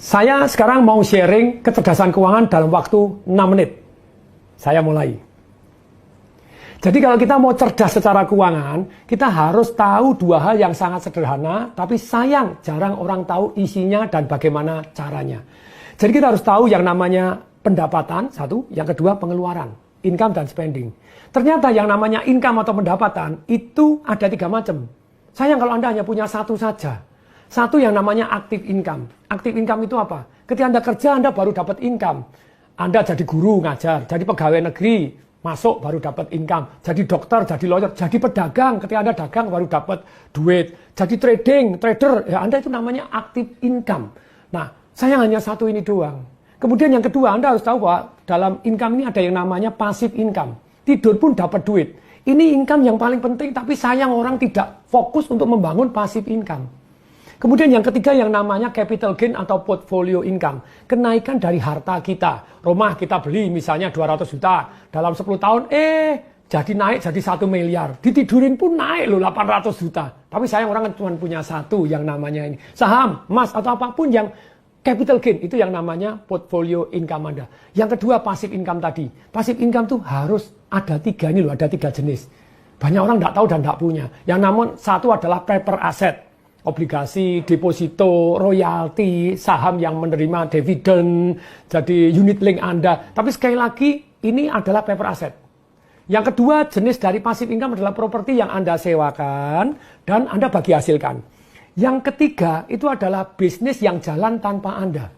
Saya sekarang mau sharing kecerdasan keuangan dalam waktu 6 menit. Saya mulai. Jadi kalau kita mau cerdas secara keuangan, kita harus tahu dua hal yang sangat sederhana, tapi sayang jarang orang tahu isinya dan bagaimana caranya. Jadi kita harus tahu yang namanya pendapatan, satu, yang kedua pengeluaran, income dan spending. Ternyata yang namanya income atau pendapatan itu ada 3 macam. Sayang kalau Anda hanya punya satu saja. Satu yang namanya active income. Active income itu apa? Ketika Anda kerja, Anda baru dapat income. Anda jadi guru ngajar, jadi pegawai negeri, masuk baru dapat income. Jadi dokter, jadi lawyer, jadi pedagang. Ketika Anda dagang baru dapat duit. Jadi trader, ya Anda itu namanya active income. Nah, saya hanya satu ini doang. Kemudian yang kedua, Anda harus tahu bahwa dalam income ini ada yang namanya passive income. Tidur pun dapat duit. Ini income yang paling penting, tapi sayang orang tidak fokus untuk membangun passive income. Kemudian yang ketiga yang namanya capital gain atau portfolio income. Kenaikan dari harta kita. Rumah kita beli misalnya 200 juta. Dalam 10 tahun, jadi naik jadi 1 miliar. Ditidurin pun naik loh 800 juta. Tapi sayang orang cuma punya satu yang namanya ini. Saham, emas atau apapun yang capital gain itu yang namanya portfolio income Anda. Yang kedua passive income tadi. Passive income tuh harus ada 3 ini loh, ada 3 jenis. Banyak orang nggak tahu dan nggak punya. Yang namun satu adalah paper asset. Obligasi, deposito, royalti, saham yang menerima dividen, jadi unit link Anda. Tapi sekali lagi, ini adalah paper asset. Yang kedua, jenis dari passive income adalah properti yang Anda sewakan dan Anda bagi hasilkan. Yang ketiga, itu adalah bisnis yang jalan tanpa Anda.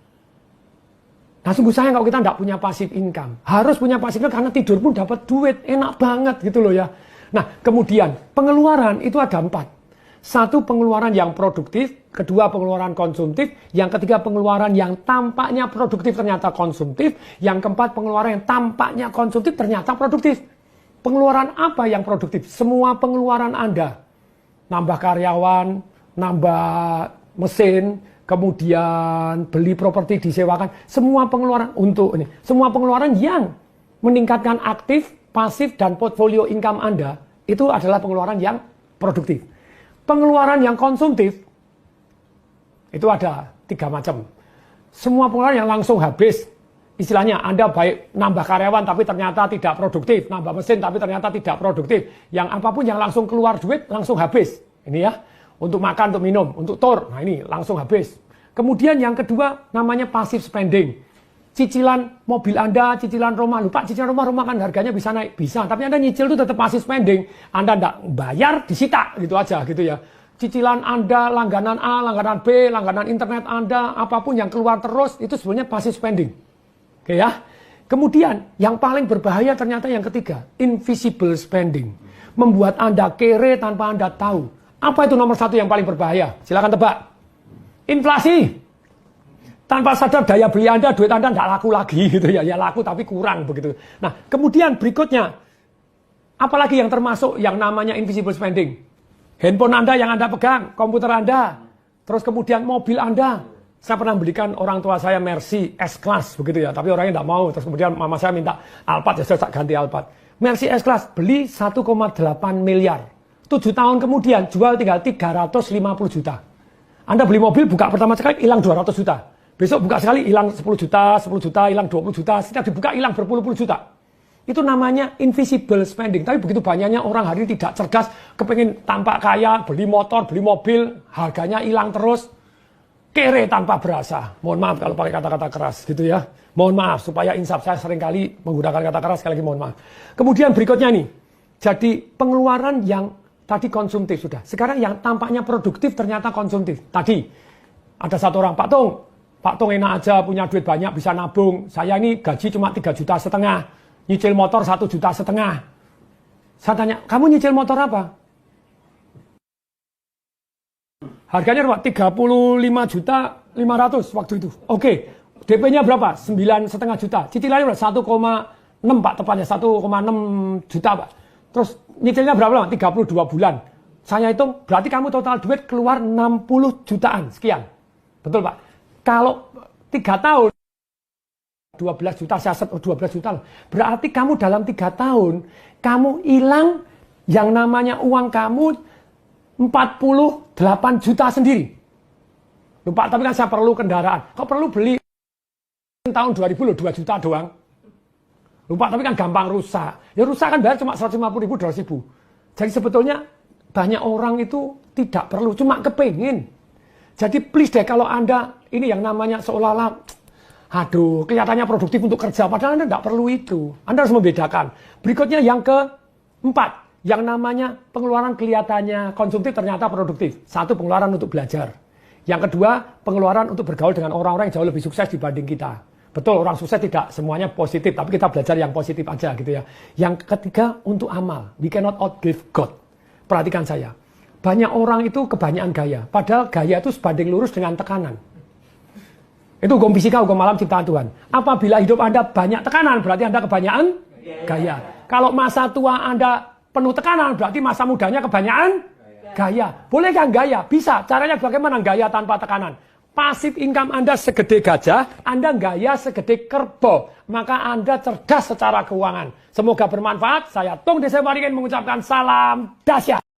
Nah, sungguh sayang kalau kita tidak punya passive income. Harus punya passive income karena tidur pun dapat duit. Enak banget gitu loh ya. Nah, kemudian pengeluaran itu ada 4. Satu, pengeluaran yang produktif. Kedua, pengeluaran konsumtif. Yang ketiga, pengeluaran yang tampaknya produktif ternyata konsumtif. Yang keempat, pengeluaran yang tampaknya konsumtif ternyata produktif. Pengeluaran apa yang produktif? Semua pengeluaran Anda. Nambah karyawan, nambah mesin, kemudian beli properti disewakan. Semua pengeluaran untuk ini. Semua pengeluaran yang meningkatkan aktif, pasif, dan portfolio income Anda. Itu adalah pengeluaran yang produktif. Pengeluaran yang konsumtif itu ada 3 macam. Semua pengeluaran yang langsung habis. Istilahnya Anda baik nambah karyawan tapi ternyata tidak produktif, nambah mesin tapi ternyata tidak produktif. Yang apapun yang langsung keluar duit langsung habis. Ini ya, untuk makan, untuk minum, untuk tour. Nah ini langsung habis. Kemudian yang kedua namanya passive spending. Cicilan mobil Anda, cicilan rumah. Lupa cicilan rumah kan harganya bisa naik. Bisa, tapi Anda nyicil itu tetap passive spending. Anda tidak bayar, disita. Gitu aja gitu ya. Cicilan Anda, langganan A, langganan B, langganan internet Anda, apapun yang keluar terus, itu sebenarnya passive spending. Oke ya. Kemudian, yang paling berbahaya ternyata yang ketiga. Invisible spending. Membuat Anda kere tanpa Anda tahu. Apa itu nomor 1 yang paling berbahaya? Silakan tebak. Inflasi. Tanpa sadar daya beli Anda, duit Anda tidak laku lagi gitu ya. Ya laku tapi kurang begitu. Nah, kemudian berikutnya. Apalagi yang termasuk yang namanya invisible spending. Handphone Anda yang Anda pegang, komputer Anda. Terus kemudian mobil Anda. Saya pernah belikan orang tua saya Mercy S-Class begitu ya. Tapi orangnya tidak mau. Terus kemudian mama saya minta Alphard, ya saya ganti Alphard. Mercy S-Class beli 1,8 miliar. 7 tahun kemudian jual tinggal 350 juta. Anda beli mobil buka pertama sekali hilang 200 juta. Besok buka sekali hilang 10 juta, hilang 20 juta, setiap dibuka hilang berpuluh-puluh juta. Itu namanya invisible spending. Tapi begitu banyaknya orang hari ini tidak cerdas, kepingin tampak kaya, beli motor, beli mobil, harganya hilang terus. Kere tanpa berasa. Mohon maaf kalau pakai kata-kata keras gitu ya. Mohon maaf supaya insaf, saya seringkali menggunakan kata keras, sekali lagi mohon maaf. Kemudian berikutnya nih. Jadi pengeluaran yang tadi konsumtif sudah. Sekarang yang tampaknya produktif ternyata konsumtif. Tadi ada satu orang, Pak Tung enak aja punya duit banyak bisa nabung. Saya ini gaji cuma 3,5 juta. Nyicil motor 1,5 juta. Saya tanya, kamu nyicil motor apa? Harganya berapa? 35.500.000 waktu itu. Oke, DP-nya berapa? 9,5 juta. Cicilannya berapa? 1,6 Pak tepatnya. 1,6 juta Pak. Terus nyicilnya berapa lama? 32 bulan. Saya hitung, berarti kamu total duit keluar 60 jutaan. Sekian. Betul Pak? Kalau 3 tahun 12 juta, saya set 12 juta loh. Berarti kamu dalam 3 tahun kamu hilang yang namanya uang kamu 48 juta sendiri. Lupa, tapi kan saya perlu kendaraan. Kok perlu beli tahun 2000 loh, 2 juta doang. Lupa, tapi kan gampang rusak. Ya rusak kan bayar cuma 150.000, 200.000. Jadi sebetulnya banyak orang itu tidak perlu, cuma kepingin. Jadi please deh, kalau Anda ini yang namanya seolah-olah, aduh, kelihatannya produktif untuk kerja, padahal Anda tidak perlu itu. Anda harus membedakan. Berikutnya yang keempat, yang namanya pengeluaran kelihatannya konsumtif ternyata produktif. Satu, pengeluaran untuk belajar. Yang kedua, pengeluaran untuk bergaul dengan orang-orang yang jauh lebih sukses dibanding kita. Betul, orang sukses tidak semuanya positif, tapi kita belajar yang positif aja gitu ya. Yang ketiga, untuk amal. We cannot outgive God. Perhatikan saya. Banyak orang itu kebanyakan gaya. Padahal gaya itu sebanding lurus dengan tekanan. Itu hukum fisika, hukum alam ciptaan Tuhan. Apabila hidup Anda banyak tekanan, berarti Anda kebanyakan gaya. Kalau masa tua Anda penuh tekanan, berarti masa mudanya kebanyakan gaya. Boleh kan gaya? Bisa. Caranya bagaimana gaya tanpa tekanan? Pasif income Anda segede gajah, Anda gaya segede kerbau. Maka Anda cerdas secara keuangan. Semoga bermanfaat. Saya Tung Desa Waringin mengucapkan salam dahsyat.